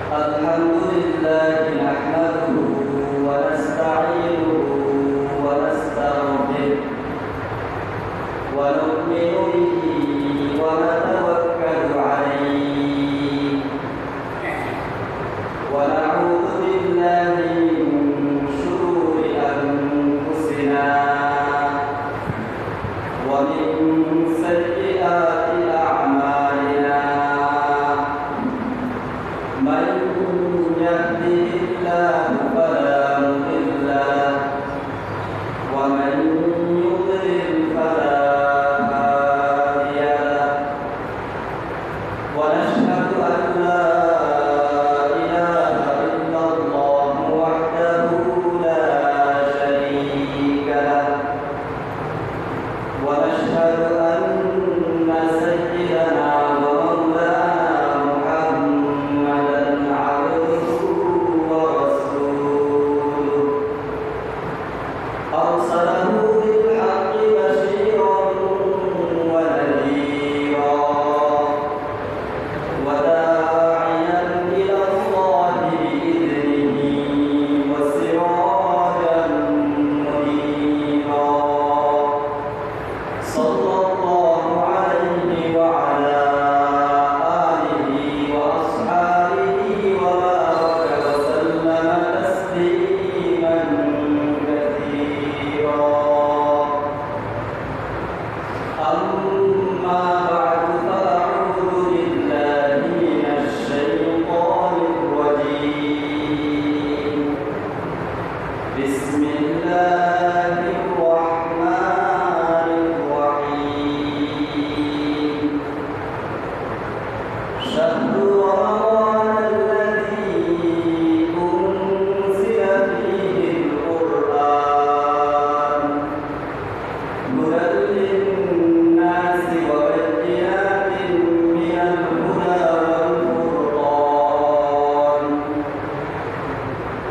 الحمد لله نحمده ونستعينه ونستغفره ونؤمن به ونتوكل عليه ونعوذ بالله من شرور أنفسنا ومن سيئات أعمالنا من يهده الله فلا مضل له ومن يضلل فلا هادي له ونشهد أن لا إله إلا الله وحده لا شريك له ونشهد أن سيدنا ومولانا محمدا عبده ورسوله أرسله بالحق بشيرا ونذيرا وداعيا إلى الله بإذنه وسراجا منيرا صلى الله عليه وعلى آله وأصحابه وبارك وسلم تسليما كثيرا أما بعد فأعوذ بالله من الشيطان الرجيم بسم الله الرحمن الرحيم شهر رمضان الذي أنزل فيه القرآن هدى للناس وبينات من الهدى والفرقان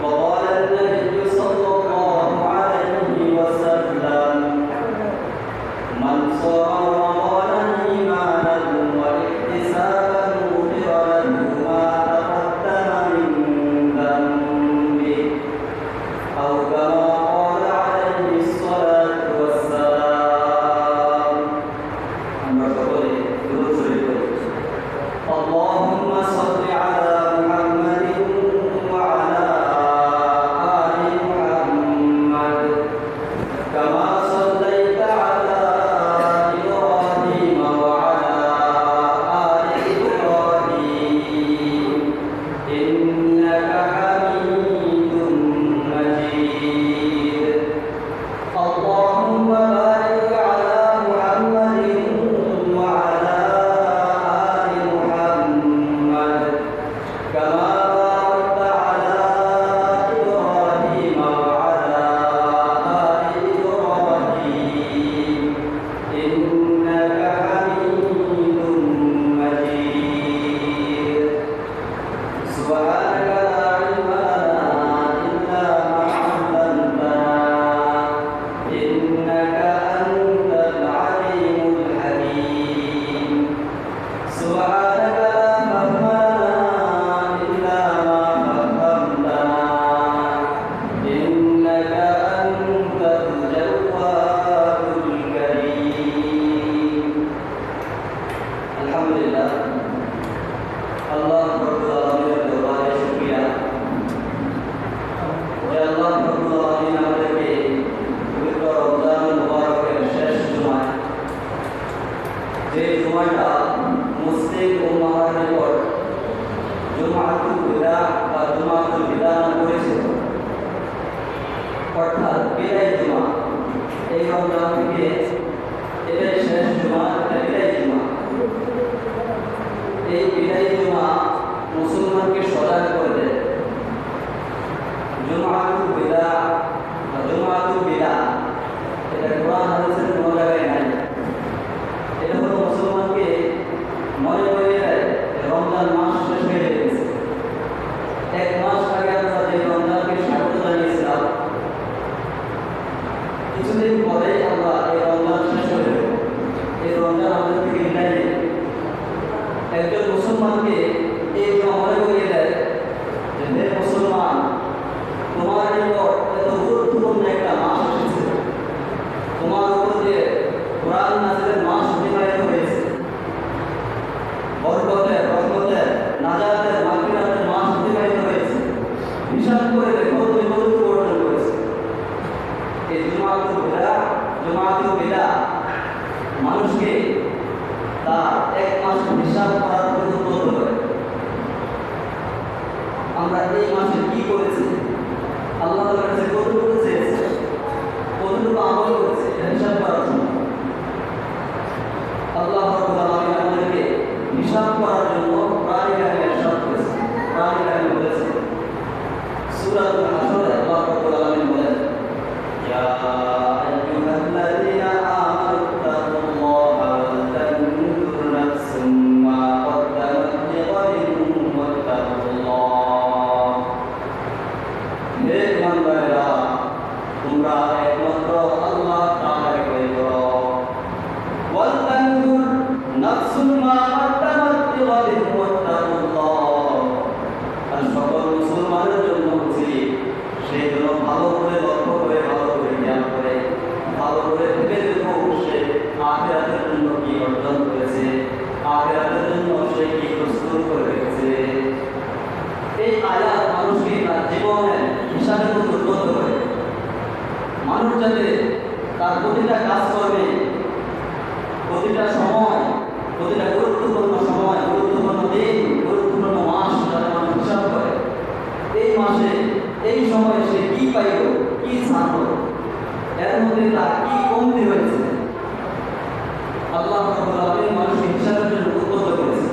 وقال النبي صلى الله عليه وسلم من صام رمضان إيمانا واحتسابا غفر له ما تقدم من ذنبه أو كما قال عليه الصلاة والسلام আমরা সকলে দুরূদ শরীফ পড়ি اللهم صل على محمد وعلى آل محمد كما صليت على إبراهيم وعلى آل إبراهيم إنك حميد مجيد اللهم بارك على محمد وعلى آل محمد كما باركت على إبراهيم وعلى آل إبراهيم إنك حميد مجيد سبحانك لا علم لنا إلا ما علمتنا إنك أنت العليم الحكيم سبحانك لا فهم لنا إلا ما فهمتنا إنك أنت الجواد الكريم الحمد لله আল্লাহ রাব্বুল আলামিনের দরবারে শুকরিয়া যে আল্লাহ রাব্বুল আলামিন আমাদেরকে পবিত্র রমজান মুবারকের শেষ জুমায় যে জুমাটা মুসলিম উম্মাহর নিকট জুমাতুল বিদা বা জুমাতুল বিদা নাম পরিচিত অর্থাৎ বিদায় জুমা এই রমজান থেকে এটাই শেষ জুমা এটা বিদায় জুমা এই বিদায়ী জুমা মুসলমানকে সজাগ করে দেয় জুমাতুল বিদা বা জুমাতুল বিদা এটা কোরআন হাদিসের কোনো জায়গায় নাই এটা হলো মুসলমানকে মনে করিয়ে দেয় রমজান মাস শেষ হয়ে গেছে এক মাস আগে আমরা যে রমজানকে স্বাগত জানিয়েছিলাম কিছুদিন পরেই আমরা এই রমজান জুমাতুল বিদা মানুষকে তার এক মাস হিসাব করার পর্যন্ত করে। আমরা এই মাসে কি করেছি, আল্লাহ তাআলার কাছে কতটুকু চেয়েছে, কতটুকু আমল করেছে, এটা হিসাব করার জন্য আল্লাহ রাব্বুল আলামিন আমাদেরকে হিসাব করার জন্য কোরআনে কারিমে ইরশাদ করেছেন। কোরআনে কারিমে বলেছেন সূরাতুল হাসরে আল্লাহ রাব্বুল আলামিন বলেন, ইয়া আইয়ুহাল্লাযীনা আমানু তাকুল্লাহা ওয়া তানজুর নাফসুম মা কদ্দামাত লিগাদিন ওয়াত্তাকুল্লাহ। হে ইমানদারেরা, তোমরা একমাত্র আল্লাহ তাআলাকে ভয় করো। ওয়া তানজুর নাফসুম মা কদ্দামাত লিগাদিন ওয়াত্তাকুল্লাহ। আর সকল মুসলমানের জন্য উচিত সে যেন ভালো করে লক্ষ্য করে, ভালো করে জ্ঞান করে, ভালো করে ভেবে দেখো সে আখিরাতের জন্য কি অর্জন করেছে, আখিরাতের জন্য সে কি প্রস্তুত করে রেখেছে। এই আয়াত মানুষকে তার জীবনের হিসাবের মতো উদ্বুদ্ধ করে। মানুষ যাতে তার প্রতিটা কাজ করবে, প্রতিটা সময়, প্রতিটা গুরুত্বপূর্ণ সময়, গুরুত্বপূর্ণ দিন, গুরুত্বপূর্ণ মাস যাতে মানুষ হিসাব করে। এই মাসে এই সময়ে সে কি পাইল, কি জানল, এর মধ্যে তার কি কমতি হয়েছে, আল্লাহ রাব্বুল আলামিন মানুষকে হিসাবের জন্য উদ্বুদ্ধ করেছে।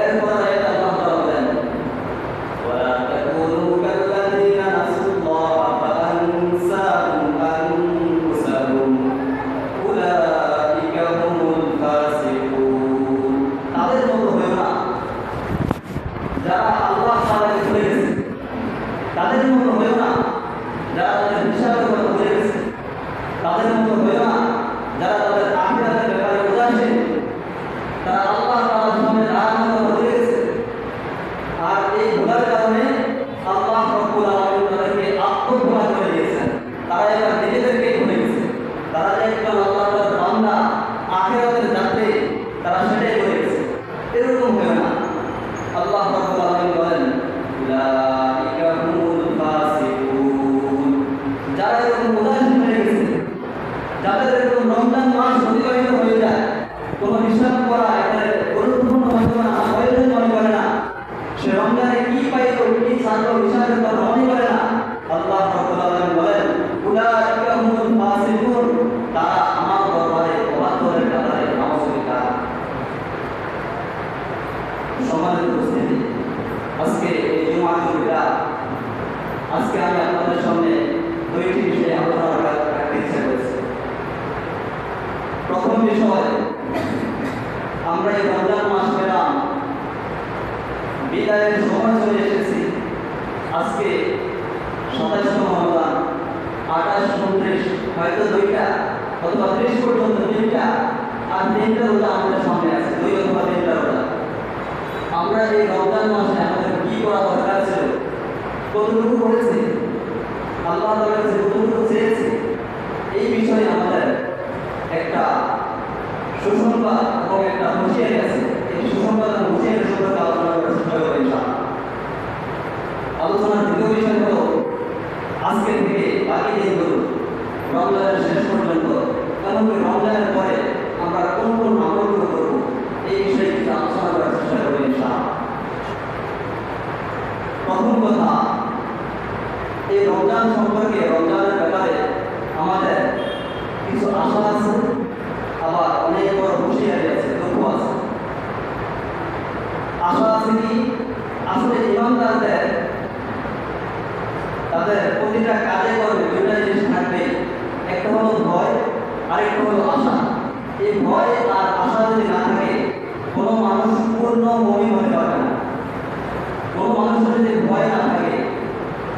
এরপর আয়াত আল্লাহ তাআলা বলেন, ওয়ালা তাকুনু কাল্লাযীনা নাসুল্লাহা ফাআনসাহুম আনফুসাহুম উলাইকা হুমুল ফাসিকুন। তাদের মতো হয়ো না যারা আল্লাহ তাআলাকে ভুলে গেছে, তাদের মতো হয়ো না যারা তাদের হিসাবের কথা ভুলে গেছে, তাদের মতো হয়ো না যারা তাদের আখিরাতের ব্যাপারে উদাসীন, তারা আল্লাহ তাআলার সামনে দাঁড়ানোর কথা ভুলে গেছে। আর এই ভুলার কারণে আল্লাহ রাব্বুল আলামিন তাদেরকে আত্মভোলা করে দিয়েছেন। তারা এবার নিজেদেরকে ভুলে গেছে। তারা যে একজন আল্লাহ তাআলার বান্দা, আখিরাতের যাত্রী, তারা সেটাই ভুলে গেছে। এরকম হয়ো না। আল্লাহ রাব্বুল আলামিন বলেন, উলাইকা হুমুল ফাসিকুন। যারা এরকম উদাসীন হয়ে গেছে, যাদের এরকম রমজান মাস অতিবাহিত হয়ে যায়, কোনো হিসাব করা এটা গুরুত্বপূর্ণ মনে করে না, প্রয়োজন মনে করে না, সে রমজানে কি পাইল, কি জানল, হিসাবের কথা মনে করে না, আল্লাহ রাব্বুল আলামিন বলেন, উলাইকা হুমুল ফাসিকুন। তারা আমার দরবারে অবাধ্যের কাতারে নামজরিকা। সম্মানিত উপস্থিতি, আজকে এই জুমাতুল বিদা, আজকে আমি আপনাদের সামনে দুইটি বিষয়ে আলোচনা রাখতে ইচ্ছা করেছি। প্রথম বিষয়, আমরা এই রমজান মাস পেলাম, বিদায়ের সময় চলে এসেছি। আজকে 27 রমজান, 28, 29, হয়তো 2টা অথবা 30 পর্যন্ত 3টা, আর 3টা রোজা আমাদের সামনে আছে, 2 অথবা 3টা রোজা। আমরা এই রমজান মাসে আমাদের কি করা দরকার ছিল, কতটুকু করেছি, আল্লাহ তাআলার কাছে কতটুকু চেয়েছি, এই বিষয়ে আমাদের একটা সুসংবাদ এবং একটা হুঁশিয়ারি আছে। এই সুসংবাদ এবং হুঁশিয়ারি সম্পর্কে আলোচনা করার চেষ্টা করব ইনশাআল্লাহ। আলোচনার দ্বিতীয় বিষয় হলো, আজকে থেকে বাকি দিনগুলো রমজানের শেষ পর্যন্ত, এমনকি রমজানের পরে আমরা কোন কোন আমলগুলো করব, এই বিষয়ে কিছু আলোচনা করার চেষ্টা করব ইনশাআল্লাহ। প্রথম কথা, এই রমজান সম্পর্কে, রমজানের ব্যাপারে আমাদের কিছু আশা আছে, আবার অনেক বড় হুঁশিয়ারি আছে, দুঃখ আছে। আশা আছে কি, আসলে ইমানদারদের তাদের প্রতিটা কাজে করবে দুইটা জিনিস থাকবে, একটা হলো ভয়, আরেকটা হলো আশা। এই ভয় আর আশা যদি না থাকে, কোনো মানুষ পূর্ণ মুমিন হতে পারবে না। কোনো মানুষের যদি ভয় না থাকে,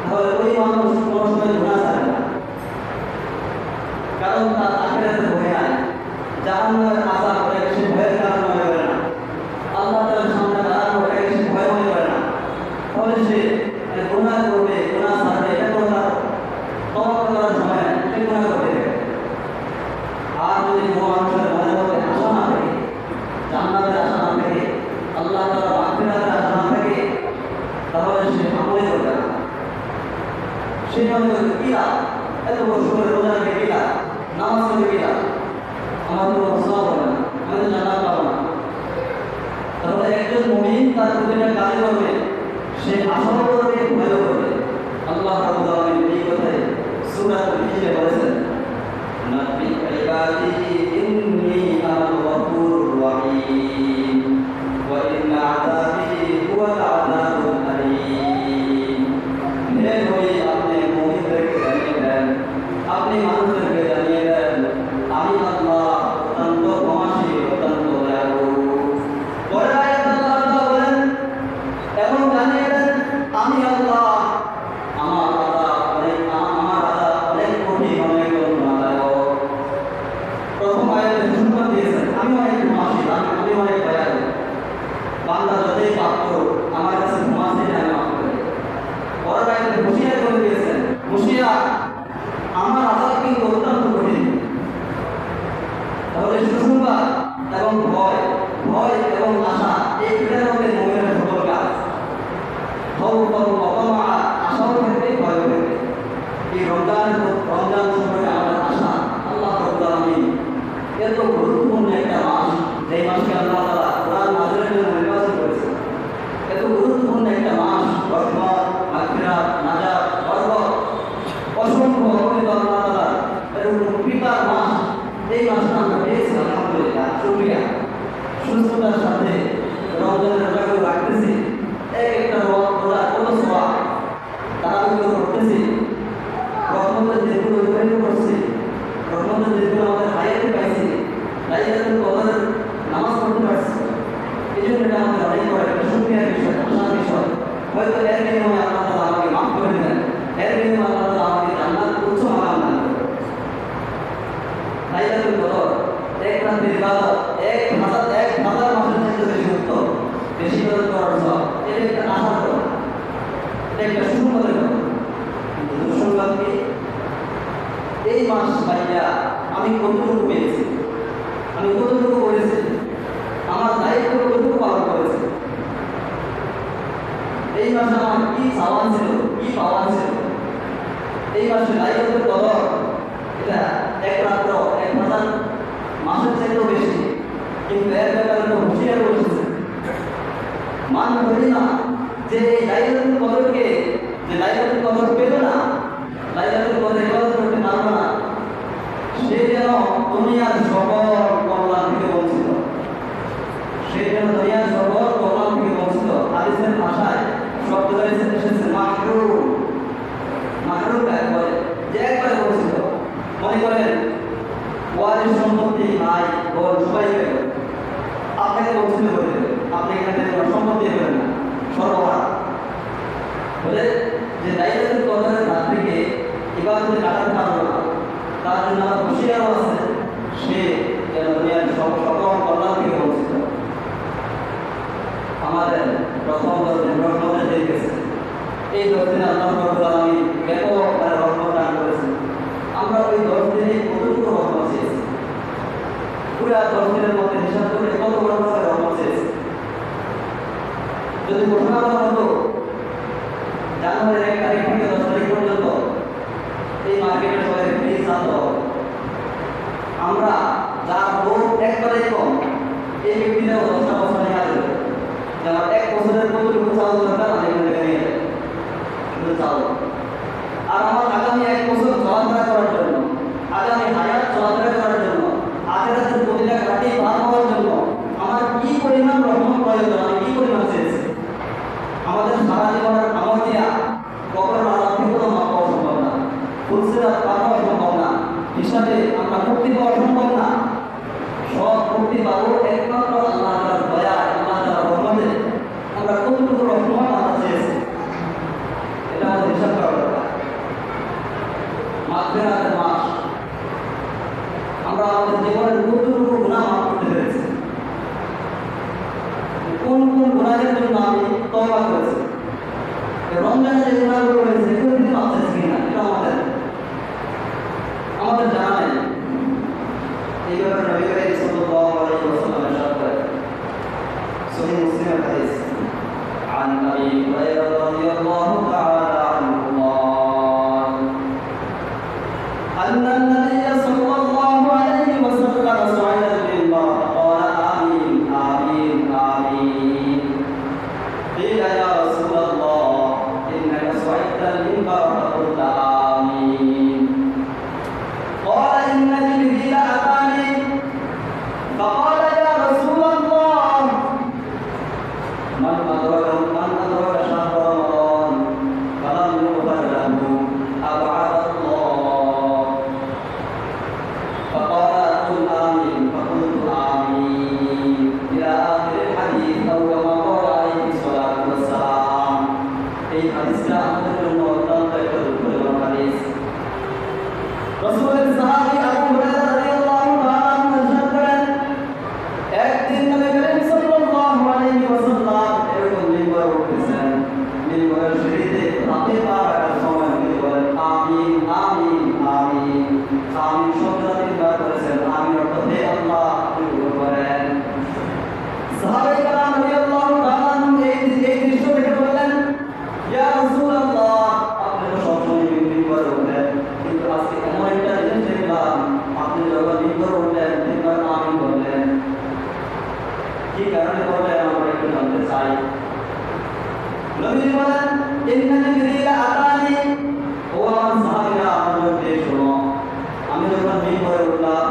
তাহলে ওই মানুষ কোনো সময় গুনাহ ছাড়ে না, কারণ তার আখিরাতের ভয় নাই। জাহান্নামের আযাব ওটাকে সে ভয়ের কারণ মনে করে না, আল্লাহ তাআলার সামনে দাঁড়ানো ওটাকে সে ভয় মনে করে না। তাহলে সে গুনাহ করবে, গুনাহ ছাড়বে, এটা কোনো তার তওবা করার সময় নাই, সে গুনাহ করতে থাকে। আর যদি কোনো মানুষের মনের মধ্যে আশা না থাকে, জান্নাতের আশা না থাকে, আল্লাহ তাআলার মাগফিরাতের আশা না থাকে, তাহলে সে আমলই করবে না। সে মনে করবে কি লাভ, এত বছর রোজা রেখে নামাজ পড়বে কিনা, আমার তো সওয়াব হবে না, আমি তো জান্নাত পাবো না। তাহলে একজন মুমিন তার প্রতিটা কাজে করবে, সে আশাও করবে, ভয়ও করবে। আল্লাহ রাব্বুল আলামিন এই কথায় সূরা আল-হিজরে বলেছেন, নাব্বি ইবাদি ইন্নী আনাল গফুরুর রহিম ওয়া ইন্না আযাবি হুয়াল আযাবুল আলীম। হে নবী, আপনি মুমিনদেরকে জানিয়ে দেন, আপনি মানুষদেরকে জানিয়ে দেন, আমি আল্লাহ অত্যন্ত ক্ষমাশীল, অত্যন্ত দয়ালু। পরের আয়াতে আল্লাহ তাআলা বলেন, এবং জানিয়ে দেন আমি আল্লাহ, আমার আযাব অনেক কঠিন, অনেক যন্ত্রণাদায়ক। প্রথম আয়াতে ঘোষণা দিয়েছেন আমি অনেক ক্ষমাশীল, আমি অনেক দয়ালু, বান্দা যতই পাপ করুক আমার কাছে ক্ষমা চেয়ে আমি মাফ করি। পরের আয়াতে হুঁশিয়ার করে দিয়েছেন, হুঁশিয়ার, আমার আযাব কিন্তু অত্যন্ত কঠিন। তাহলে সুসংবাদ এবং ভয়, ভয় এবং আশা, এই দুটার মধ্যে মুমিনের সকল কাজ। আশাও থাকবে, ভয়ও থাকবে। এই রমজান সম্পর্কে আমাদের আশা, আল্লাহ রাব্বুল আলামিন এত গুরুত্বপূর্ণ একটা মাস, যে মাসকে আল্লাহ তাআলা কোরআন নাযিলের জন্য নির্বাচন করেছেন। এত গুরুত্বপূর্ণ একটা মাস, রহমত, মাগফিরাত, নাজাত, বরকত, অসংখ্য অগণিত আল্লাহ তাআলা এরকম কৃপার মাস। এই মাসটা আমরা পেয়েছি, আলহামদুলিল্লাহ, শুকরিয়া। সুস্থতার সাথে রমজানের রোজাগুলো রাখতেছি, এক একটা রোজা কত সওয়াব, তারাবিগুলো করতেছি, রহমতের দিনগুলো অতিবাহিত করছি, রহমতের দিনগুলো আমাদের হায়াতে পাইছি, লাইলাতুল কদরের নামাজ পড়তে পারছি। এই জন্য এটা আমাদের অনেক বড় একটা শুকরিয়ার বিষয়, আশার বিষয়। হয়তো এর বিনিময়ে আল্লাহ তাআলা আমাকে মাফ করে দেবেন, এর বিনিময়ে আল্লাহ তাআলা আমাকে জান্নাত উচ্চ মাকাম দান করবেন। লাইলাতুল কদর এক রাতের ইবাদত, এক হাজার মাসের চেয়ে বেশি উত্তম, বেশি ইবাদত করার সওয়াব। এটা একটা আশার কথা, এটা একটা সুসংবাদের কথা। কিন্তু দুঃসংবাদ কি, এই মাস পাইয়া আমি কতটুকু পেয়েছি, আমি কতটুকু করেছি, আমার দায়িত্ব কতটুকু পালন করেছি, এই মাসে আমার কি চাওয়া ছিল, কি পাওয়া ছিল। এই মাসে লাইলাতুল কদর এটা এক রাত্র 1000 মাসের চাইতেও বেশি, কিন্তু এর ব্যাপারে তো হুঁশিয়ার বলেছে, মান ধরি না যে এই লাইলাতুল কদরকে, যে লাইলাতুল কদর পেল না, লাইলাতুল কদর ইবাদত করতে পারবে না, সে যেন দুনিয়ার সকল কল্যাণ থেকে বঞ্চিত, সে যেন দুনিয়ার সকল কল্যাণ থেকে বঞ্চিত। হাদিসের ভাষায় শব্দটা এসেছে মাহরুম। মাহরুম কাকে বলে, যে একবারে বঞ্চিত। মনে করেন ওয়ারিস সম্পত্তি ভাই বোন সবাই পেল, আপনাকে বঞ্চিত করে দেবে, আপনি এখানে সম্পত্তি পেলেন না, সর্বহারা। বলে যে লাইলাতুল কদরের রাত্রিকে ইবাদতে কাটাতে পারলো না, তার জন্য আমার হুঁশিয়ারও আছে, সে যেন দুনিয়ার সকল কল্যাণ থেকে বঞ্চিত। আমাদের প্রথম 10 দিন রহমতের দিন গেছে, এই 10 দিনে আল্লাহ রাব্বুল আলামিন ব্যাপকভাবে রহমত দান করেছেন। আমরা ওই 10 দিনে কতটুকু রহমত চেয়েছি, পুরা 10 দিনের মধ্যে হিসাব করে কত বড় রহমত চেয়েছি। যদি ঘোষণা করা হতো জানুয়ারির 1 তারিখ থেকে 10 তারিখ পর্যন্ত এই মার্কেটে সবাই ফ্রি চাল দেওয়া, আমরা যার ভোট একবারেই কম, এই ব্যক্তিরাও 10টা বছর নিয়ে আসবে, যে আমার 1 বছরের কতটুকু চাল দরকার আমি এখানে নিয়ে যাই, শুধু চাল। আর আমার আগামী 1 বছর চলাফেরা করার জন্য, আগামী হায়াত চলাফেরা করার জন্য, আখিরাতের প্রতিটা ঘাটি পার হওয়ার জন্য আমার কি পরিমাণ রহমত প্রয়োজন, আমি কি পরিমাণ চেয়েছি। আমাদের সারা জীবনের আমল দিয়া কবরের আযাব থেকে তো মাফ পাওয়া সম্ভব না, ফুলসিরাত পার হওয়া সম্ভব না, হিসাবে আমরা মুক্তি পাওয়া সম্ভব না। সব মুক্তি পাবো একমাত্র আল্লাহ তাআলার দয়া, আল্লাহ তাআলার রহমতে। আমরা কতটুকু রহমত আমরা চেয়েছি, এটা আমাদের হিসাব করা দরকার। মাগফিরাতের মাস, আমরা আমাদের জীবনের কতটুকু গুনাহ মাফ করতে পেরেছি, কোন কোন গুনাহের জন্য আমি তওবা করেছি, রমজানে যে গুনাহগুলো হয়েছে এগুলো কিন্তু মাফ চাইছি কিনা, এটা আমাদের জানা নেই। এই ব্যাপারে নবী করিম সাল্লাল্লাহু আলাইহি ওয়াসাল্লাম ইরশাদ করেন, সহিহ মুসলিমের হাদিস, عن أبي هريرة رضي الله تعالى عنه قال أن النبي صلى الله أدرك شهر رمضان فلم يغفر له أبعد الله. فقال قل آمين فقلت آمين إلى آخر الحديث أو كما قال عليه الصلاة والسلام. এই হাদিসটা আমাদের জন্য অত্যন্ত একটা দুঃখজনক হাদিস। রাসূলের সাহাবী আবু হুরায়রা রাদিয়াল্লাহু তাআলা আনহু ইরশাদ করেন, একদিন নবী করিম সাল্লাল্লাহু আলাইহি ওয়াসাল্লাম এরকম মিম্বরে উঠেছেন। মিম্বরের সিঁড়িতে হাতে পা রাখার সময় নবী বলেন আমিন আমিন আমিন। আমিন শব্দটা তিনবার করেছেন। আমিন অর্থ হে আল্লাহ আপনি কবুল করেন। সাহাবায়ে কেরাম রাদিয়াল্লাহু তাআলা আনহু এই দৃশ্য দেখে বললেন, ইয়া রাসূলুল্লাহ আপনি তো সবসময় মিম্বরে উঠেন, কিন্তু আজকে এমন একটা জিনিস দেখলাম আপনি যখন মিম্বরে উঠলেন তিনবার আমিন বললেন। কি কারণে বললেন আমরা একটু জানতে চাই। নবী বলেন ইন্না জিবরিল আতানি, ও আমার সাহাবীরা আমার দিয়ে শোনো, আমি যখন মিম্বরে উঠলাম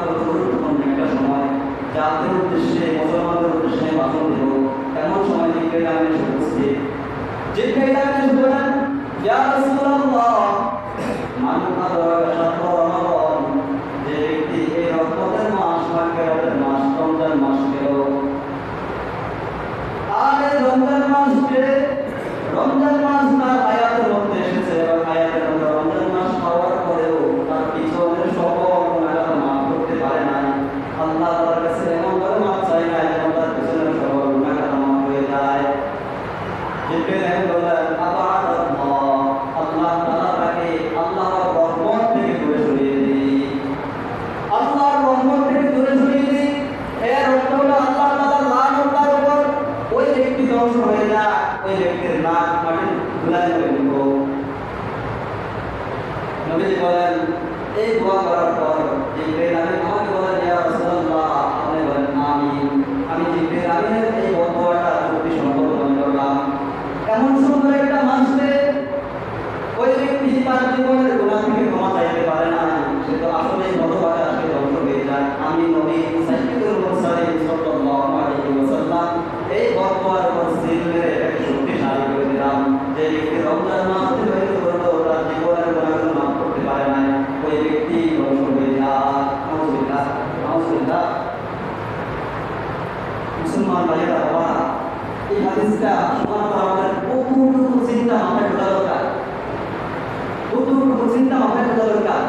তো গুরুত্বপূর্ণ একটা সময়, জাতির উদ্দেশ্যে মুসলমানদের উদ্দেশ্যে ভাষণ দেব, এমন সময় জিবরিল আমিন এসে উপস্থিত। জিবরিল আমিন এসে বলেন, ইয়া রাসূলুল্লাহ মান আদরাকা শাহর রমাদান, যে ব্যক্তি এই রহমতের মাস মাগফিরাতের মাস রমজান মাস পেল, আর এই রমজান মাস পেলে রমজান মাস তার হায়াতের মধ্যে এসেছে এবং হায়াতের মধ্যে রমজান মাস পাওয়ার পরেও তার পিছনের সকল গুনাহ মাফ করতে পারে নাই। আল্লাহ তাআলার কাছে এমন ভাবে মাফ চাই না যেন তার পিছনের সকল গুনাহ মাফ হয়ে যায়। জিবরিল আমিন বললেন আল্লাহ তাআলা তাকে আল্লাহর রহমত থেকে দূরে সরিয়ে দিই, আল্লাহর রহমত থেকে দূরে সরিয়ে দিই। এর অর্থ হলো আল্লাহ তাআলার লানত তার উপর, ওই ব্যক্তি ধ্বংস হয়ে যায়, ওই ব্যক্তির নাক মাটির ধুলায় হয়ে নিব। নবীজি বলেন এই দোয়া করার পর জিবরিল আমিন আমাকে বলেন ইয়া রাসূলুল্লাহ আপনি বলেন আমিন। আমি জিবরিল আমিনের এই দোয়াটা সত্যি সম্পূর্ণ করলাম। এমন সুন্দর একটা মাসে ওই ব্যক্তি তার জীবনের গুনাহ থেকে ক্ষমা চাইতে পারে না, সে তো আসলেই নরকে আসলে ধ্বংস হয়ে যায়। আমি নবী সাইয়্যিদুল মুরসালিন সাল্লাল্লাহু আলাইহি ওয়াসাল্লাম এই বদদোয়ার উপর সিল মেরে এটাকে শক্তিশালী করে দিলাম। যে ব্যক্তি রমজান মাস অতিবাহিত করলো তার জীবনের গুনাহগুলো মাফ করতে পারে না, ওই ব্যক্তি ধ্বংস হয়ে যায়। নাউযুবিল্লাহ নাউযুবিল্লাহ। মুসলমান ভাইয়েরা বাবা, এই হাদিসটা শোনার পর আমাদের কতটুকু চিন্তা মাথায় ঢোকা দরকার, কতটুকু চিন্তা মাথায় ঢোকা দরকার।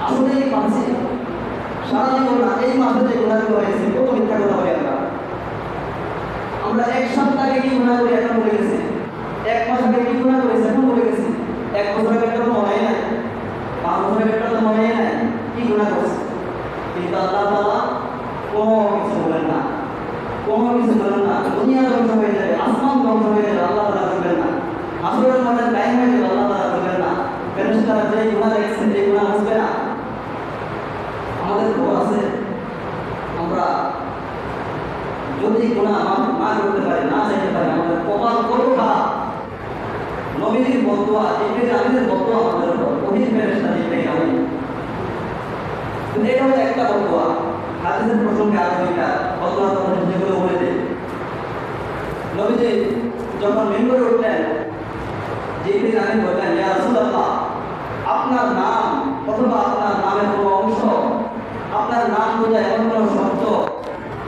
আসলে এই মাসে সারা জীবন না, এই মাসে যে গুনাহগুলো হয়েছে কত মিথ্যা কথা বলি আমরা এক সপ্তাহ আগে কি গুনাহ করি এখন ভুলে গেছি, এক মাস আগে কি গুনাহ করেছি এখন ভুলে গেছি, এক বছর আগে তো মনে নাই, 5 বছর আগে তো মনে নাই কি গুনাহ করছি। কিন্তু আল্লাহ তাআলা কোনো কিছু বলেন না, কোনো কিছু বলেন না। দুনিয়া ধ্বংস হয়ে যাবে, আসমান ধ্বংস হয়ে যাবে, আল্লাহ তাআলা বলবেন না। আসরের মধ্যে টাইম হয়ে যাবে, আল্লাহ তাআলা বলবেন না। ফেরেশতারা যে গুনাহ দেখছেন এই গুনাহ মুছবে না। আমাদের ভয় আছে আমরা যদি গুনাহ না করতে পারি, না চাইতে পারি, আমাদের কপাল কত খারাপ। নবীর বদদোয়া, জিবরিল আমিনের বদদোয়া আমাদের উপর, ওহী ফেরেশতা জিবরিল আমিন। কিন্তু এটা হলো একটা বদদোয়া। হাদিসের প্রসঙ্গে আরো দুইটা বদদোয়া তোমাদের যেগুলো বলে দেই। নবীজি যখন মিম্বরে উঠলেন জিবরিল আমিন বললেন ইয়া রাসূলুল্লাহ আপনার নাম অথবা আপনার নামের কোনো অংশ, আপনার নাম বোঝায় এমন কোনো শব্দ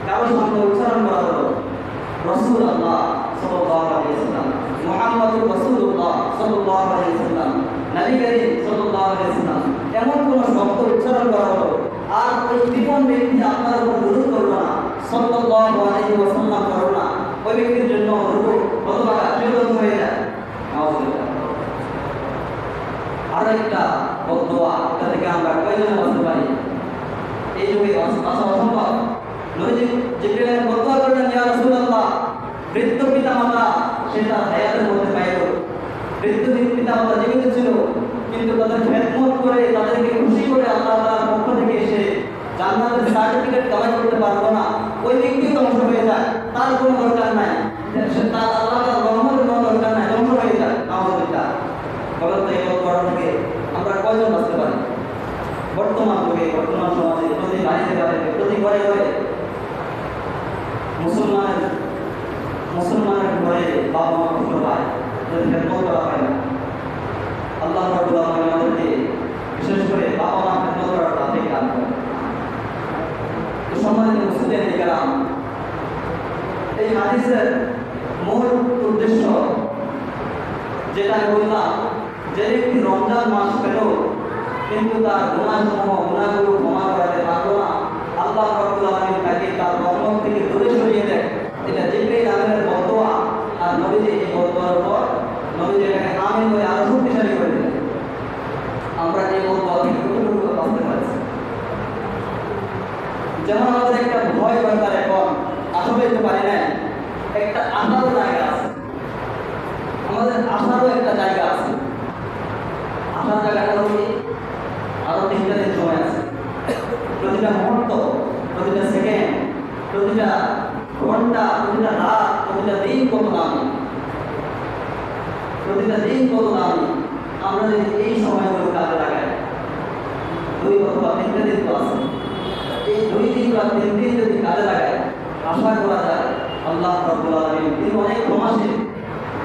কারো সামনে উচ্চারণ করা হলো, রাসূলুল্লাহ সাল্লাল্লাহু আলাইহি ওয়াসাল্লাম, মুহাম্মাদুর রাসূলুল্লাহ সাল্লাল্লাহু আলাইহি ওয়াসাল্লাম, নবী করিম সাল্লাল্লাহু আলাইহি ওয়াসাল্লাম, এমন কোন শব্দ উচ্চারণ করা হলো আর ওই কৃপণ ব্যক্তি আপনার উপর দুরূদ করলো না, সাল্লাল্লাহু আলাইহি ওয়াসাল্লাম করলো না, ওই ব্যক্তির জন্য রূপ অথবা আশীর্বাদ হয়ে যায়। নাউযুবিল্লাহ। আর একটা বদদোয়া, এটা থেকে আমরা কয়জনে বাঁচতে পারি? এই যুগে বাঁচা অসম্ভব। নবীজি জিবরিল আমিন বদদোয়া করলেন ইয়া রাসূলুল্লাহ বৃদ্ধ পিতামাতা সে তার হায়াতের মধ্যে পাইল, বৃদ্ধ পিতামাতা জীবিত ছিল কিন্তু তাদের খেদমত করে তাদেরকে খুশি করে আল্লাহ তাআলার পক্ষ থেকে এসে জান্নাতের সার্টিফিকেট কামাই করতে পারবো না, ওই ব্যক্তি ধ্বংস হয়ে যায়, তার কোনো দরকার নাই, সে তার আল্লাহ তাআলার রহমতের কোনো দরকার নাই, ধ্বংস হয়ে যায়। নাউযুবিল্লাহ। বলেন তো এই বদদোয়া থেকে আমরা কয়জন বাঁচতে পারি? বর্তমান যুগে, বর্তমান সমাজে প্রতি বাড়িতে বাড়িতে প্রতি ঘরে ঘরে মুসলমানের বাবা মা কষ্ট পায়, তাদের খেদমত করা হয় না। আল্লাহ রাব্বুল আলামিন আমাদেরকে বিশেষ করে বাবা মা খেদমত করার তৌফিক দান করেন। সম্মানিত মুসলিম কেরাম, এই হাদিসের মূল উদ্দেশ্য যেটা আমি বললাম, যে ব্যক্তি রমজান মাস পেল কিন্তু তার গুনাহগুলো ক্ষমা করাতে পারল না, আল্লাহ রাব্বুল আলামিন তাকে তার রহমত থেকে দূরে সরিয়ে দেয়। এটা জিবরাইল আলাইহির বদদোয়া, আর নবীজি এই বদদোয়ার উপর নবীজি এটাকে আমিন বলে আরো শক্তিশালী করে দিলেন। আমরা এই বদদোয়া থেকে কতটুকু বাঁচতে পারছি? যেমন আমাদের একটা ভয় দরকার, এখন আসলে যেতে পারি না, একটা আশারও জায়গা আছে, আমাদের আশারও একটা জায়গা আছে। আশার জায়গাটা হচ্ছে আরো 3টা দিন সময় আছে। প্রতিটা মুহূর্ত, প্রতিটা সেকেন্ড, প্রতিটা ঘন্টা, প্রতিটা রাত, প্রতিটা দিন কত দামি, প্রতিটা দিন কত দামি। আমরা যদি এই সময়গুলো কাজে লাগাই, 2 অথবা 3টা দিন তো আছে, এই 2 দিন বা 3 দিন যদি কাজে লাগাই, আশা করা যায় আল্লাহ রাব্বুল আলামিন তিনি অনেক ক্ষমাশীল।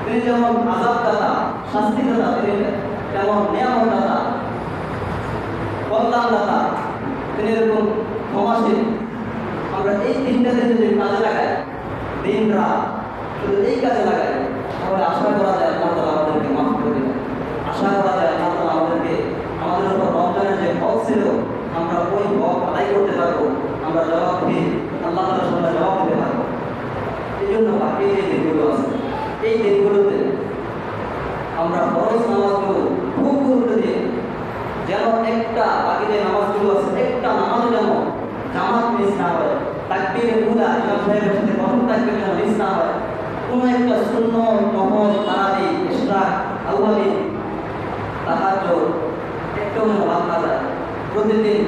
তিনি যেমন আযাবদাতা, শাস্তিদাতা, তিনি তেমন নিয়ামতদাতা, কল্যাণদাতা, তিনি এরকম ক্ষমাশীল। আমরা এই 3টা দিন যদি কাজে লাগাই, দিন রাত শুধু এই কাজে লাগাই, তাহলে আশা করা যায় আল্লাহ তাআলা আমাদেরকে মাফ করে দেবেন। আশা করা যায় আল্লাহ তাআলা আমাদেরকে, আমাদের উপর রমজানের যে হক ছিল, আমরা ওই হক আদায় করতে পারবো, আমরা জবাব দিয়ে আল্লাহ তাআলার সামনে জবাব দিতে পারবো। এই জন্য বাকি যে দিনগুলো আছে, এই দিনগুলোতে আমরা ফরজ নামাজগুলো খুব গুরুত্ব দিয়ে, যেন একটা বাকি যে নামাজগুলো আছে, একটা নামাজ যেন জামাত মিস না হয়, তাকবীরের উলা ইমাম সাহেবের সাথে প্রথম তাকবীর যেন মিস না হয়, কোনো একটা সুন্নত, নফল, তারাবি, ইশরাক, আউয়ালি, তাহাজ্জুদ একটু যেন বাদ না যায়। প্রতিদিন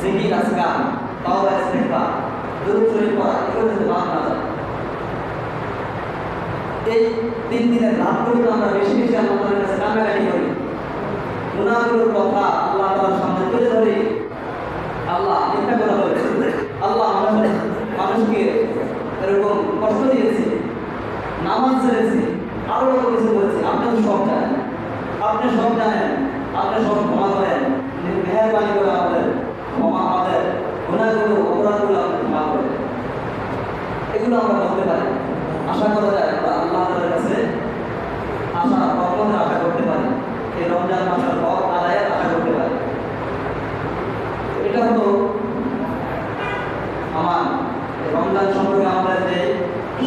জিকির, আজকার, তাওবা, ইস্তিগফার, দুরূদ শরীফ পড়া, এগুলো যাতে বাদ না যায়। এই 3 দিনের রাতগুলো আমরা বেশি বেশি আমাদের কাছে কান্নাকাটি করি, গুনাহগুলোর কথা আল্লাহ তাআলার সামনে তুলে ধরি। আল্লাহ মিথ্যা কথা বলেছে, আল্লাহ মানুষকে এরকম কষ্ট দিয়েছে, নামাজ ছেড়েছে, আরো কত কিছু বলেছে। আপনি তো সব জানেন, আপনি সব জানেন, আপনি সব ক্ষমা করেন, মেহেরবানি করে আমাদের গুনাহগুলো, অপরাধগুলো আপনি ক্ষমা করেন। এগুলো আমরা বলতে পারি। আশা করা যায় আমরা আল্লাহ তাআলার কাছে আশা করতে পারি, এই রমজান মাসের হক আদায়ের আশা করতে পারি। এটা হলো আমার রমজান সম্পর্কে আমাদের যে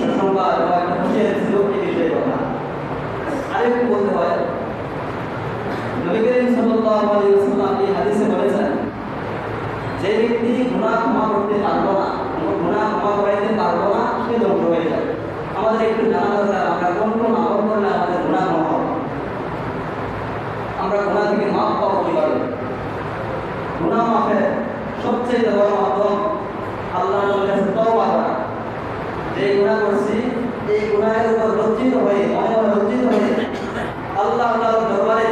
সুসংবাদ বা একটা হুঁশিয়ারি ছিল, এই বিষয়ে কথা। আরেকটু বলতে হয়, নবী করিম সাল্লাল্লাহু আলাইহি ওয়াসাল্লাম এই হাদিসে বলেছেন, যে ব্যক্তি গুনাহ ক্ষমা করতে পারলো না, গুনাহ ক্ষমা করাইতে পারলো না, সে ধ্বংস হয়ে যায়। আমাদের একটু জানা দরকার, আমরা কোন কোন আমল করলে আমাদের গুনাহ ক্ষমা হবে, আমরা গুনাহ থেকে মাফ পাবো কিভাবে। গুনাহ মাফের সবচেয়ে বড় মাধ্যম আল্লাহর কাছে তওবা করা। যে গুনাহ করছি, এই গুনাহের উপর লজ্জিত হয়ে, মনে লজ্জিত হয়ে আল্লাহ তাআলার দরবারে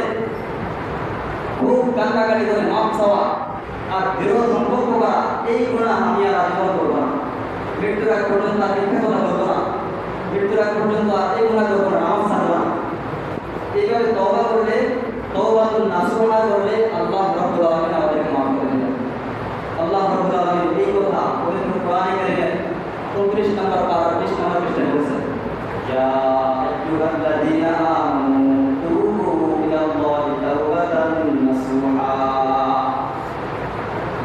খুব কান্নাকাটি করে মাফ চাওয়া আর দৃঢ় সংকল্প করা, এই গুনাহ আমি আর আজীবন করবো না, মৃত্যুর আগ পর্যন্ত আর মিথ্যা কথা বলবো না, মৃত্যুর আগ পর্যন্ত আর এই গুনাহ করবো না, নামাজ ছাড়বো না। এইভাবে তওবা করলে, তওবাতুন নাসুহা করলে আল্লাহ রাব্বুল আলামিন আমাদেরকে মাফ করে দেন। আল্লাহ রাব্বুল আলামিন এই কথা পবিত্র কোরআনে কারিমে 29 নম্বর পারা 20 নম্বর পৃষ্ঠায় বলেছেন, ইয়া আইয়ুহাল্লাযীনা আমানু তুবু ইলাল্লাহি তাওবাতান নাসুহা।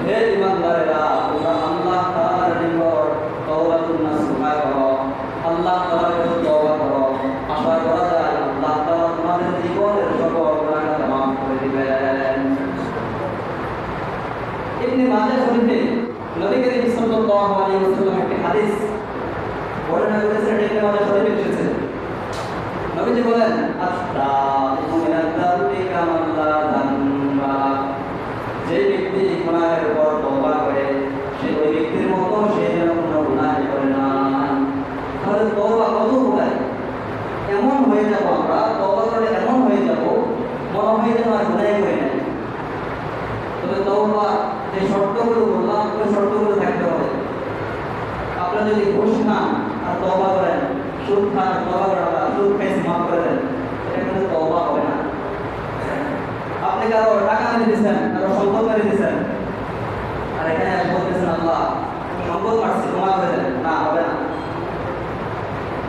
হে ঈমানদারেরা, তোমরা আল্লাহ তাআলার নিকট তাওবাতুন নাসুহা করো, আল্লাহ তাআলার কাছে তওবা করো। আশা করা যায় আল্লাহ তাআলা তোমাদের জীবনের সকল গুনাহ মাফ করে দিবেন। ইবনে মাজাহ শরীফে নবী করিম সাল্লাল্লাহু আলাইহি ওয়াসাল্লাম একটি হাদিস বর্ণনা করেছেন, ইবনে মাজাহ শরীফে এসেছে। নবীজি বলেন, আস্তাগফিরু মিনাল যামবি কামান লা যামবা। যে ব্যক্তি গুনাহের উপর তওবা করে, সে ওই ব্যক্তির মতো সে যেন কোনো গুনাহ করে না। তাহলে তওবা কত উপায়, এমন হয়ে যাব আমরা, তওবা করে এমন হয়ে যাব মনে হয় যেন আর গুনাহ করে নাই। তবে তওবা যে শর্তগুলো বললাম, ওই শর্তগুলো থাকতে হবে। আপনারা যদি ঘুষ খান আর তওবা করেন, সুদ খান তওবা করা, সুদ খাইছি মাফ করে দেন, এটা কিন্তু তওবা হবে না। আপনি কারো টাকা মেরে দিচ্ছেন, কারো সম্পদ মেরে দিচ্ছেন, আর এখানে বলতেছেন আল্লাহ সম্পদ মারছি ক্ষমা করে দেন, না, হবে না।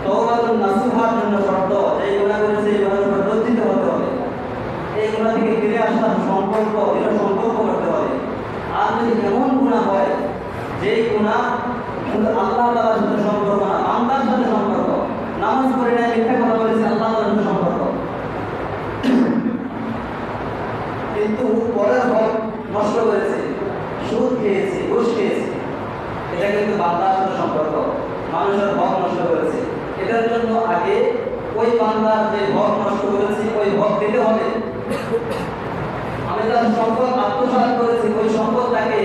তওবাতুন নাসুহার জন্য শর্ত, এই গুনাহ করেছে এই গুনাহ থেকে লজ্জিত হতে হবে, এই গুনাহ থেকে ফিরে আসার সংকল্প, দৃঢ় সংকল্প করতে হবে। আর যদি এমন গুনাহ হয় যেই গুনাহ শুধু আল্লাহ তাআলার সাথে সম্পর্ক না, বান্দার সাথে সম্পর্ক, নামাজ পড়ে নাই, মিথ্যা কথা বলেছে, আল্লাহ তাআলার সাথে সম্পর্ক, কিন্তু পরের হক নষ্ট করেছে, সুদ খেয়েছে, ঘুষ খেয়েছে, এটা কিন্তু বান্দার সাথে সম্পর্ক, মানুষের হক নষ্ট করেছে। এটার জন্য আগে ওই বান্দার যে হক নষ্ট করেছে ওই হক দিতে হবে। আমি তার সম্পদ আত্মসাৎ করেছি, ওই সম্পদটাকে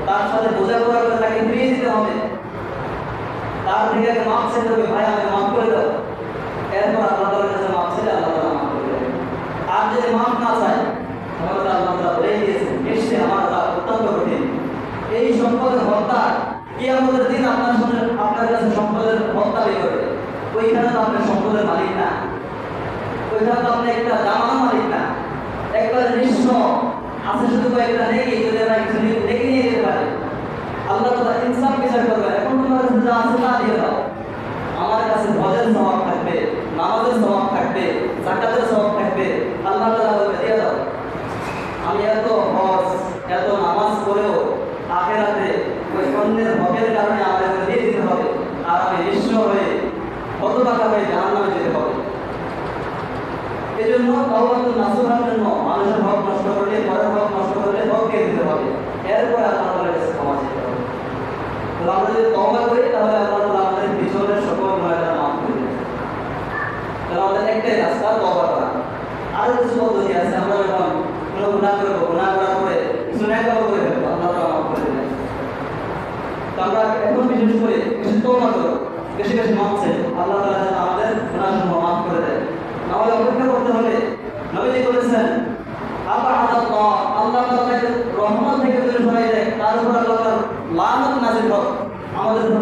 তার সাথে বোঝাপড়া করে তাকে ফিরিয়ে দিতে হবে। তার থেকে আগে মাপ চাইতে হবে, ভাই আমাকে মাফ করে দাও, এরপর আল্লাহ তাআলার কাছে মাপ চাইলে আল্লাহ তাআলা মাফ করে দেবেন। আর যদি মাফ না চায় তাহলে আল্লাহ তাআলা বলে দিয়েছেন নিশ্চয়ই আমার কাজ অত্যন্ত কঠিন। এই সম্পদের হত্যা কিয়ামতের দিন আপনার সামনে আপনার কাছে সম্পদের হত্যা বের করবে। ওইখানে তো আপনি সম্পদের মালিক না, ওইখানে তো আপনি একটা জামানোর মালিক না, একবার নিঃস্ব আছে, শুধু কয়েকটা নেকি, যদি আমরা কিছু নেকি নিয়ে যেতে পারি, আল্লাহ তাআলা ইনসাফ বিচার করবে। এখন তোমার কাছে যা আছে তা দিয়ে দাও, আমার কাছে হজের সওয়াব থাকবে, নামাজের সওয়াব থাকবে, যাকাতের সওয়াব থাকবে, আল্লাহ তাআলা বলবে দিয়ে দাও। আমি এত হজ এত নামাজ পড়েও আখিরাতে ওই অন্যের হকের কারণে আমাদের দিয়ে দিতে হবে, আর আমি নিঃস্ব হয়ে হতভাগা হয়ে জাহান্নামে যেতে হবে। এই জন্য তওবাতুন নাসুহার জন্য মানুষের হক নষ্ট করলে, পরের হক নষ্ট করলে হক দিয়ে দিতে হবে, এরপরে আল্লাহ তাআলার কাছে ক্ষমা চাইতে হবে। তো আমরা যদি তওবা করি তাহলে আল্লাহ তাআলা আমাদের পিছনের সকল গুনাহগুলো মাফ করে দেবেন। তাহলে আমাদের একটাই রাস্তা তওবা করা। আরো কিছু পদ্ধতি আছে, আমরা যখন কোনো গুনাহ করবো, গুনাহ করার পরে কিছু নেক আমল করে ফেলবো, আল্লাহ তাআলা মাফ করে দেবেন। তো আমরা এখন বিশেষ করে বেশি তওবা করব, বেশি বেশি মাফ চাই, আল্লাহ তাআলা যেন আমাদের গুনাহসমূহ মাফ করে দেন। নাহলে অপেক্ষা করতে হবে। নবীজি বলেছেন আল্লাহ তাআলাকে রহমত থেকে দূরে সরাই দেয়, তার উপর আল্লাহ তাআলার লানত নাযিল হোক, আমাদের উপর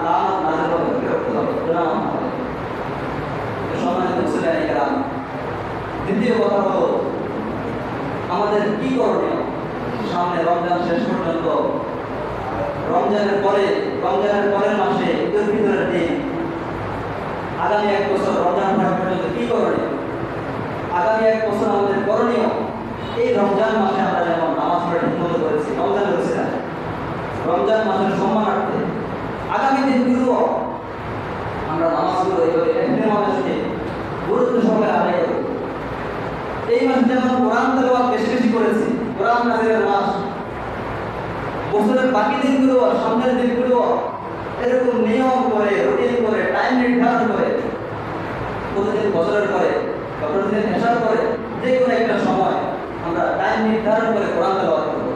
লানত নাযিল হোক, করতে হবে, গুনাহ মাফ হবে। সম্মানিত মুসলিম কিরাম, দ্বিতীয় কথা হলো আমাদের কি করণীয় সামনে রমজান শেষ পর্যন্ত, রমজানের পরের মাসে ঈদুল ফিতরের দিন, আগামী এক বছর রমজান থাকা পর্যন্ত কি করণীয়? আগামী এক বছর আমাদের করণীয়, এই রমজান মাসে আমরা যেমন নামাজ পড়ে ঠিকমতো করেছি, রমজান রয়েছে না, রমজান মাসের সম্মানার্থে আগামী দিনগুলো আমরা নামাজগুলো এইভাবে একদিনের মানুষকে গুরুত্ব সহকারে আদায় করি। এই মাসে যেমন কোরআন তেলাওয়াত বেশি বেশি করেছি, কোরআন নাযিলের মাস, বছরের বাকি দিনগুলো, সামনের দিনগুলো এরকম নিয়ম করে, রুটিন করে, টাইম নির্ধারণ করে, প্রতিদিন বছরের পরে বা প্রতিদিন এশার পরে যে কোনো একটা সময় আমরা টাইম নির্ধারণ করে কোরআন তেলাওয়াত করব।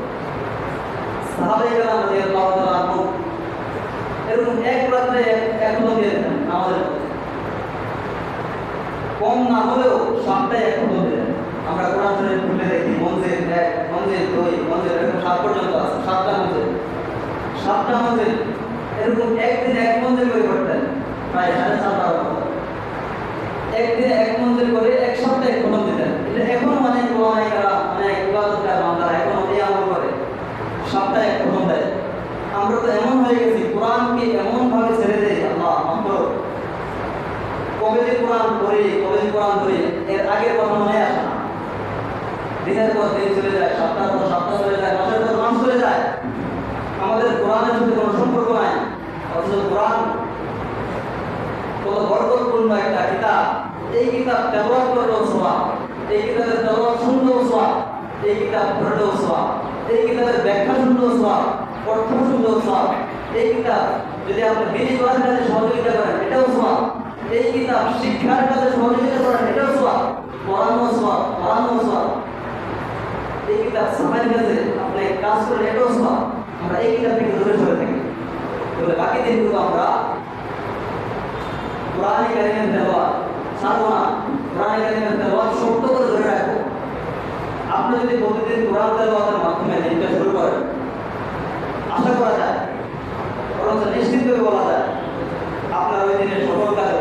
সাহাবায়ে কেরাম রাদিয়াল্লাহু তাআলা আনহু এরকম এক রাত্রে এক দিয়ে আমাদের কম না হলেও সপ্তাহে এক দিয়ে। আমরা কোরআন শরীফ খুলে দেখি মঞ্জিল 1, মঞ্জিল 2, মঞ্জিল এরকম 7 পর্যন্ত আছে, 7টা মঞ্জিল এরকম একদিনে এক মঞ্জিল করে পড়তেন, প্রায় 4.5 মতো। একদিনে এক মঞ্জিল করে এক সপ্তাহে খতম দিতেন। এটা এখনো অনেক ওলামায়ে অনেক ইবাদতকার বান্দারা এখনো এই আমল করে, সপ্তাহে এক খতম দেয়। আমরা তো এমন হয়ে গেছি, কোরআনকে এমন ভাবে ছেড়ে দেই, আল্লাহ মাফ করো, কবে যে কোরআন পড়ি, কবে যে কোরআন ধরি, এর আগের কথা মনে আসে না। দিনের পর দিন চলে যায়, সপ্তাহের পর সপ্তাহ চলে যায়, মাসের পর মাস চলে যায়, আমাদের কোরআনের সাথে কোনো সম্পর্ক নাই। অথচ কোরআন কত বরকতপূর্ণ একটা কিতাব, এই কিতাব তেলাওয়াত করলেও সওয়াব, এই কিতাবের তেলাওয়াত শুনলেও সওয়াব, এই কিতাব পড়লেও সওয়াব, এই কিতাবের ব্যাখ্যা শুনলেও সওয়াব, অর্থ শুনলেও সওয়াব, এই কিতাব যদি আপনি দিনী করার কাজে সহযোগিতা করেন এটাও সওয়াব, এই কিতাব শিক্ষার কাজে সহযোগিতা করেন এটাও সওয়াব, পড়ানো সওয়াব, পড়ানো সওয়াব, এই কিতাব সামান্য কাজে আপনি কাজ করেন এটাও সওয়াব। আমরা এই কিতাব থেকে দূরে সরে থাকি, তাহলে বাকি দিনগুলো আমরা কোরআন কারীমের তেলাওয়াত ছাড়বো না, কোরআন কারীমের তেলাওয়াত শক্ত করে ধরে রাখবো। আপনি যদি প্রতিদিন কোরআন তেলাওয়াতের মাধ্যমে দিনটা শুরু করেন, আশা করা যায়, বরঞ্চ নিশ্চিতভাবে বলা যায় আপনার ওই দিনের সকল কাজে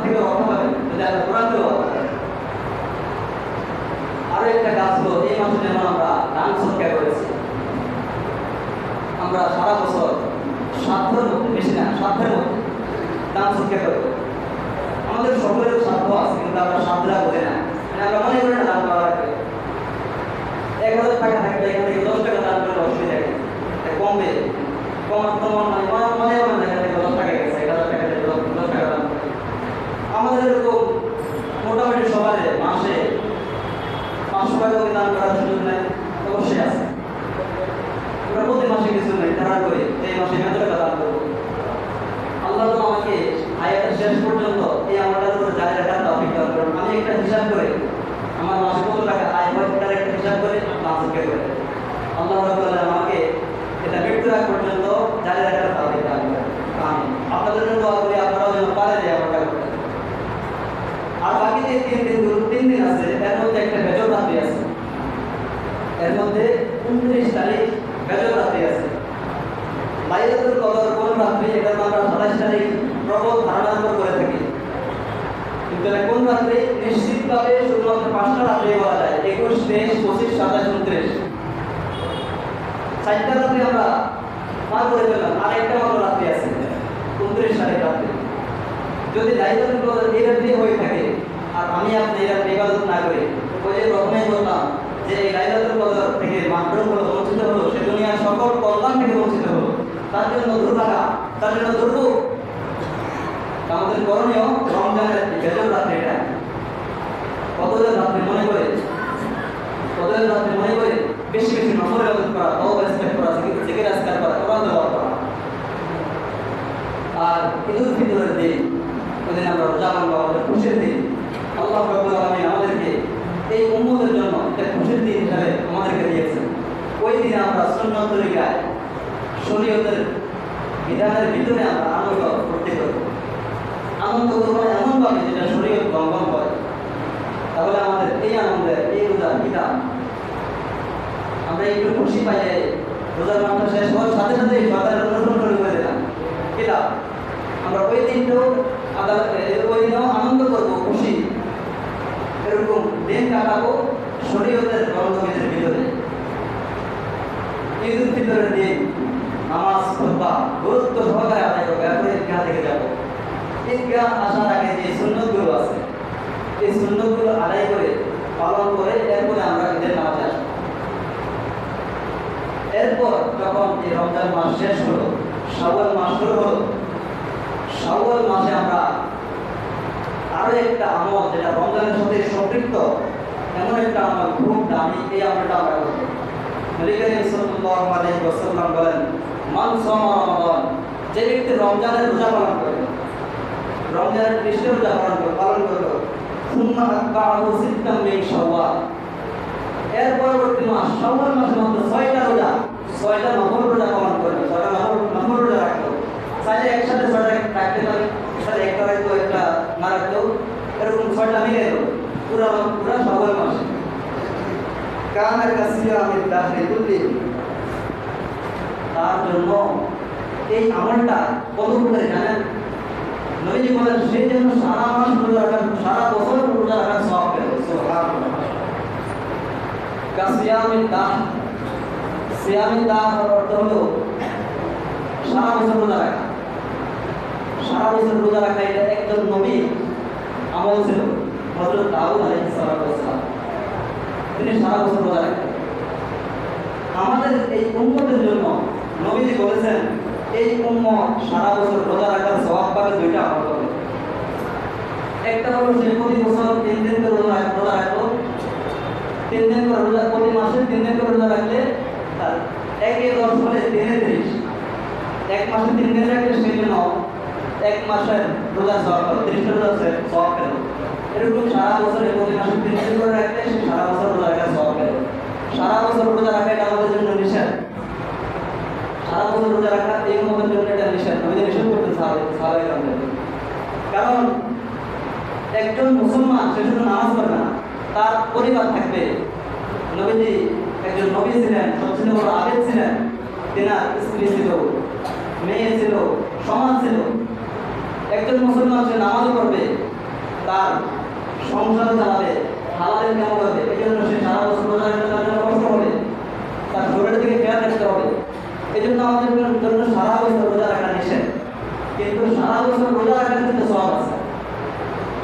থেকে রক্ষা পাবেন যদি আপনি কোরআন তেলাওয়াত করেন। আরো একটা কাজ হলো এই মাসে যেমন আমরা দান সৎকার করেছি, আমরা সারা বছর সাধ্যের মধ্যে, বেশি না সাধ্যের মধ্যে দান সৎকার করব। আমাদের সকলের সাধ্য আছে কিন্তু আমরা সাধ্যটা বোঝে না, আমরা মনে করি না দান করা লাগবে। 1000 টাকা থাকলে এখান থেকে 10 টাকা দান করলে অসুবিধা নেই, কমবে কমার কোনো মনে হবে না এখানে 10 টাকা গেছে, 1000 টাকা 10 টাকা দান করে। আমাদের এরকম মোটামুটি সবাই মাসে 500 টাকা করে দান করার সুযোগ নেই, অবশ্যই আছে। আমরা প্রতি মাসে কিছু নেই ধারণ করি, এই মাসে এত টাকা দান করবো। আল্লাহ তো আমাকে হায়াতের শেষ পর্যন্ত এই আমলটার উপর জারি রাখার তৌফিক দান করুন। আমি একটা হিসাব করে আমার মাসে কত টাকা আয় হয় তার একটা হিসাব করে নামাজকে করে আল্লাহ রাব্বুল আলামিন আমাকে এটা মৃত্যুর আগ পর্যন্ত জারি রাখার তৌফিক দান করুন। আমি আপনাদের জন্য দোয়া করি আপনারাও যেন পারেন এই আমলটা করতে। আর বাকি যে 3 দিন আছে এর মধ্যে একটা বেজর রাত্রি আছে, এর মধ্যে 29 তারিখ বেজর রাত্রি আছে। লাইলাতুল কদর কোন রাত্রি এটা আমরা 27 তারিখ প্রবল ধারণার উপর করে থাকি, কিন্তু কোন রাত্রি নিশ্চিতভাবে শুধুমাত্র 5টা রাত্রি বলা যায়, 21, 23, 25, 27, 29। 4টা রাত্রি আমরা পার করে ফেললাম, আর একটা মাত্র রাত্রি আছে 29 তারিখ রাত্রি। যদি লাইলাতুল কদর এই রাত্রি হয়ে থাকে আর আমি আপনি এই রাত্রি ইবাদত না করি, ওই যে প্রথমেই বললাম যে এই লাইলাতুল কদর থেকে মাহরুম হলো, বঞ্চিত হলো, সে দুনিয়ার সকল কল্যাণ থেকে বঞ্চিত হলো, তার জন্য দুর্ভাগা, তার জন্য দুর্ভোগ। আমাদের করণীয় রমজানের বেজর রাত্রি, এটা কতদিন রাত্রি মনে করে, কতদিন রাত্রি মনে করে বেশি বেশি নফল ইবাদত করা, তওবা ইস্তেগফার করা, জিকির আজকার করা, কোরআন তেলাওয়াত করা। আর ঈদুল ফিতরের দিন, ওই দিন আমরা রোজা ভাঙবো, আমাদের খুশির দিন। আল্লাহ রাব্বুল আলামিন আমাদেরকে এই উম্মতের জন্য একটা খুশির দিন হিসাবে আমাদেরকে দিয়েছেন। ওই দিনে আমরা সুন্নাত তরিকায় শরীয়তের বিধানের ভিতরে আমরা আনন্দ করতে করব, আনন্দ করবো এমনভাবে যেটা শরীয়ত লঙ্ঘন করে। তাহলে আমাদের এই আনন্দের এই রোজার বিধান আমরা একটু খুশি পাইলে রোজার মাসটা শেষ হওয়ার সাথে সাথে সরকারের অনুসরণ শুরু করে দিলাম কিনা, আমরা ওই দিনটাও ওই দিনেও আনন্দ করবো, খুশি এরকম দিন কাটাবো শরীয়তের গ্রন্থবিদের ভিতরে। ঈদুল ফিতরের দিন নামাজ খুতবা গুরুত্ব সহকারে আদায় করবো, এরপরে ঈদগাহ থেকে যাবো। ঈদগাহ আসার আগে যে সুন্নতগুলো আছে এই সুন্নতগুলো আদায় করে পালন করে এরপরে আমরা ঈদের নামাজে আসবো। এরপর যখন এই রমজান মাস শেষ হলো, শাওয়াল মাস শুরু হলো, শাওয়াল মাসে আমরা আরো একটা আমল যেটা রমজানের সাথে সম্পৃক্ত, এমন একটা আমল খুব দামি, এই আমলটা আমরা করব। নবী করিম সাল্লাল্লাহু আলাইহি ওয়াসাল্লাম বলেন, মান সামা রমাদান, যে ব্যক্তি রমজানের রোজা পালন করে, রমজানের কৃষ্ণ রোজা পালন করলো, সুন্নাহ আতবাহু সিত্তাম মিন শাওয়াল, এর পরবর্তী মাস শাওয়াল মাসের মধ্যে 6টা রোজা, 6টা নফল রোজা পালন করবে, 6টা নফল রোজা রাখলো। চাইলে একসাথে 6টা রাখতে পারে, একসাথে একটা রাখতো একটা না রাখতো, এরকম 6টা মিলে এলো পুরা শাওয়াল মাসে। কানের কাসিয়ামিল দাহরি কুল্লি, তার জন্য এই আমলটা কত করে জানেন? নবীজি বলেন সেই জন্য সারা মাস রোজা রাখার, সারা বছর রোজা রাখার সওয়াব পেল। সুবহানাল্লাহ। কাসিয়ামিল দাহ, সিয়ামিল দাহ অর্থ হলো সারা বছর রোজা রাখা। সারা বছর রোজা রাখা এটা একজন নবী আমল ছিল, হযরত দাউদ আলাইহিস সালাম, তিনি সারা বছর রোজা রাখতেন। আমাদের এই উম্মতের জন্য নবীজি বলেছেন এই উম্মত সারা বছর রোজা রাখার সওয়াব পাবে 2টা আমল করে। একটা হলো সে প্রতি বছর 3 দিন করে রোজা রাখলো, 3 দিন করে রোজা, প্রতি মাসে 3 দিন করে রোজা রাখলে তার 1-10 হলে 3-30, 1 মাসে 3 দিন রাখলে সেই জন্য 1 মাসের রোজা সওয়াব পাবে, 30টা রোজা সওয়াব পেল। এরকম সারা বছরে প্রতি মাসে 3 দিন করে রাখলে সে সারা বছর রোজা রাখার সওয়াব পেল। সারা বছর রোজা রাখা এটা আমাদের জন্য নিষেধ, সারা বছর রোজা রাখা এই উম্মতের জন্য এটা নিষেধ, নবীজি নিষেধ করতেন সাহাবায়ে-কেরামদের। কারণ একজন মুসলমান সে শুধু নামাজ পড়বে না, তার পরিবার থাকবে। নবীজি একজন নবী ছিলেন, সবচেয়ে বড় আবেদ ছিলেন, তেনার স্ত্রী ছিল, মেয়ে ছিল, সমাজ ছিল। একজন মুসলমান সে নামাজ পড়বে, তার সংসার চালাবে, হালাল ইনকাম করবে, এই জন্য সে সারা বছর রোজা রাখতে তার জন্য কষ্ট হবে, তার শরীরের দিকে খেয়াল রাখতে হবে। এই জন্য আমাদের জন্য সারা বছর রোজা রাখা নিষেধ, কিন্তু সারা বছর রোজা রাখার কিন্তু স্বভাব আছে।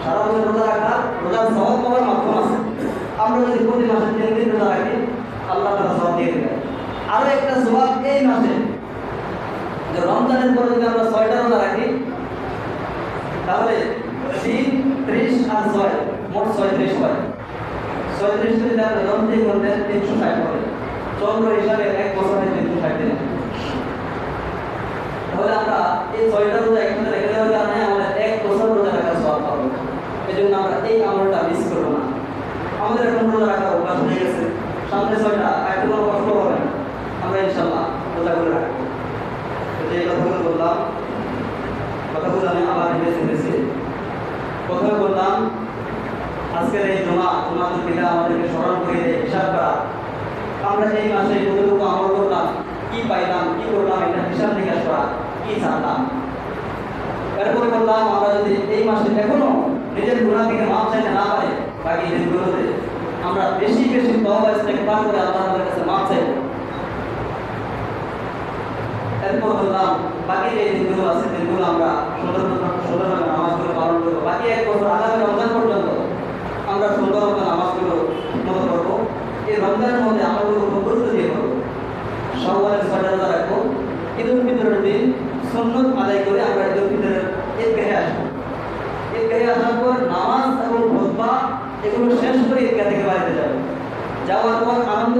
সারা বছর রোজা রাখা রোজার স্বভাব পাওয়ার মাধ্যম আছে। আমরা যদি প্রতি মাসে 3 দিন রোজা রাখি, আল্লাহ তাআলা স্বভাব দিয়ে দেবেন। আরো একটা স্বভাব এই মাসে, যে রমজানের পরে যদি আমরা 6টা রোজা রাখি, তাহলে 3, 30 আর 6 মোট 36 হয়। 36 যদি আমরা রমজান করতে 360 হবে, চন্দ্র হিসাবে 1 বছরে 360 দিন। তাহলে আমরা এই 6টা রোজা একসাথে রেখে দেওয়ার কারণে আমাদের 1 বছর রোজা রাখার স্বভাব পাবো। এই জন্য আমরা এই আমলটা মিস করবো না। আমাদের এখন রোজা রাখার অভ্যাস হয়ে গেছে, সামনে 6টা একটু কোনো কষ্ট হবে না, আমরা ইনশাল্লাহ রোজা করে রাখবো। যে কথাগুলো বললাম, কথাগুলো আমি আবার ভেবেছি। প্রথমে বললাম আজকের এই জুমাতুল বিদা আমাদেরকে স্মরণ করে দেয়, হিসাব করা। আমরা এই মাসে কতটুকু আমল করলাম, কি পাইলাম, কি করলাম, এটা হিসাব নিকাশ করা, কি জানলাম। এরপরে বললাম আমরা যদি এই মাসে এখনো নিজের গুনাহ থেকে মাপ চাইতে না পারি, বাকি দিনগুলোতে আমরা বেশি বেশি তওবা ইস্তেগফার করে আল্লাহর কাছে মাপ চাইব। এরপর বললাম বাকি যে দিনগুলো আছে, দিনগুলো আমরা সুন্দরভাবে নামাজগুলো পালন করবো। বাকি 1 বছর আগামী রমজান পর্যন্ত আমরা সুন্দরভাবে নামাজগুলো মতো করবো। এই রমজানের মধ্যে আমলগুলো খুব গুরুত্ব দিয়ে করবো। শাওয়ালের 6টা রোজা রাখবো। ঈদুল ফিতরের দিন সুন্নত আদায় করে আমরা ঈদুল ফিতরের ঈদগাহে আসবো। ঈদগাহে আসার পর নামাজ এবং খুতবা এগুলো শেষ করে ঈদগাহ থেকে বাড়িতে যাবো। যাওয়ার পর আনন্দ